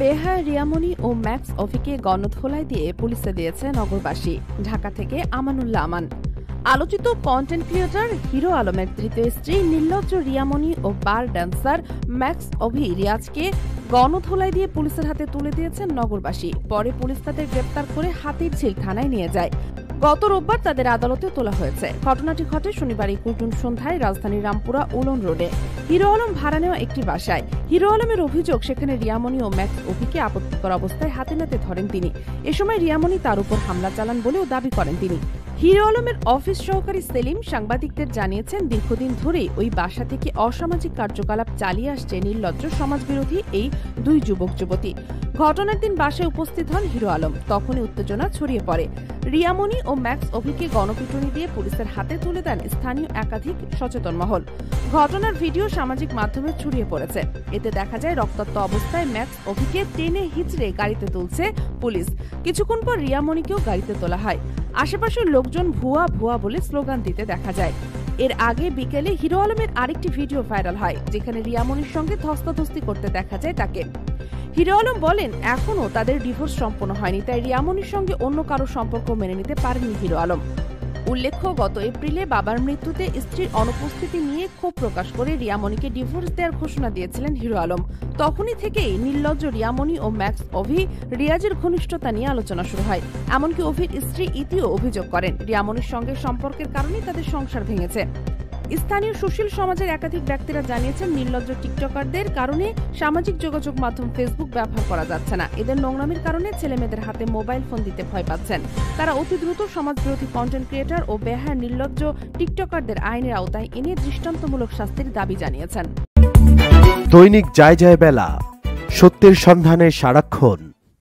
বেহায়া রিয়ামণি ও ম্যাক্স অভিকে গণধোলাই দিয়ে পুলিশে দিয়েছে নগরবাসী। ঢাকা থেকে আমানুল্লাহ আমান। আলোচিত কন্টেন্ট ক্রিয়েটর হিরো আলমের তৃতীয় স্ত্রী নির্লজ্জ রিয়ামণি ও বার ড্যান্সার ম্যাক্স অভি রিয়াজকে গণধোলাই দিয়ে পুলিশের হাতে তুলে দিয়েছেন নগরবাসী। পরে পুলিশ তাদের গ্রেপ্তার করে হাতিরঝিল থানায় নিয়ে যায়। গত রোববার তাদের আদালতে তোলা হয়েছে। ঘটনাটি ঘটে শনিবার কুটুন সন্ধ্যায় রাজধানীর রামপুরা উলন রোডে হিরো আলম ভাড়া নেওয়া একটি বাসায়। হিরো আলমের অভিযোগ, সেখানে রিয়ামণি ও ম্যাক্স অভিকে আপত্তিকর অবস্থায় হাতে নাতে ধরেন তিনি। এ সময় রিয়ামণি তার উপর হামলা চালান বলেও দাবি করেন তিনি। হিরো আলমের অফিস সহকারী সেলিম সাংবাদিকদের জানিয়েছেন, দীর্ঘদিন ধরেই ওই বাসা থেকে অসামাজিক কার্যকলাপ চালিয়ে আসছে নির্লজ্জ সমাজবিরোধী এই দুই যুবক যুবতী। ঘটনার দিন বাসায় উপস্থিত হন হিরো আলম। তখনই উত্তেজনা ছড়িয়ে পড়ে। রিয়ামণি ও ম্যাক্স অভিকে গণপিটুনি দিয়ে পুলিশের হাতে তুলে দেন স্থানীয় একাধিক সচেতন মহল। ঘটনার ভিডিও সামাজিক মাধ্যমে ছড়িয়ে পড়েছে। এতে দেখা যায় রক্তাক্ত অবস্থায় ম্যাক্স অভিকে টেনে হিচড়ে গাড়িতে তুলছে পুলিশ। কিছুক্ষণ পর রিয়ামণিকেও গাড়িতে তোলা হয়। আশেপাশের লোকজন ভুয়া ভুয়া বলে স্লোগান দিতে দেখা যায়। এর আগে বিকেলে হিরো আলমের আরেকটি ভিডিও ভাইরাল হয়, যেখানে রিয়ামণির সঙ্গে ধস্তাধস্তি করতে দেখা যায় তাকে। হিরো আলম বলেন, এখনও তাদের ডিভোর্স সম্পন্ন হয়নি, তাই রিয়ামণির সঙ্গে অন্য কারো সম্পর্ক মেনে নিতে পারেননি হিরো আলম। উল্লেখ্য, গত এপ্রিলে বাবার মৃত্যুতে স্ত্রীর অনুপস্থিতি নিয়ে ক্ষোভ প্রকাশ করে রিয়ামণিকে ডিভোর্স দেওয়ার ঘোষণা দিয়েছিলেন হিরো আলম। তখনই থেকেই নির্লজ্জ রিয়ামণি ও ম্যাক্স অভি রিয়াজের ঘনিষ্ঠতা নিয়ে আলোচনা শুরু হয়। এমনকি অভির স্ত্রী ইতিও অভিযোগ করেন, রিয়ামণির সঙ্গে সম্পর্কের কারণে তাদের সংসার ভেঙেছে। স্থানীয় সুশীল সমাজের একাধিক ব্যক্তিরা জানিয়েছেন, নির্লজ্জ টিকটকারদের কারণে সামাজিক যোগাযোগ মাধ্যম ফেসবুক ব্যবহার করা যাচ্ছে না। এদের নোংরামির কারণে ছেলেমেয়েদের হাতে মোবাইল ফোন দিতে ভয় পাচ্ছেন। তারা অতি দ্রুত সমাজবিরোধী কন্টেন্ট ক্রিয়েটর ও বেহায়া নির্লজ্জ টিকটকারদের আইনের আওতায় এনে দৃষ্টান্তমূলক শাস্তির দাবি জানিয়েছেন। দৈনিক যায় যায় বেলা, সত্যের সন্ধানে সারাক্ষণ।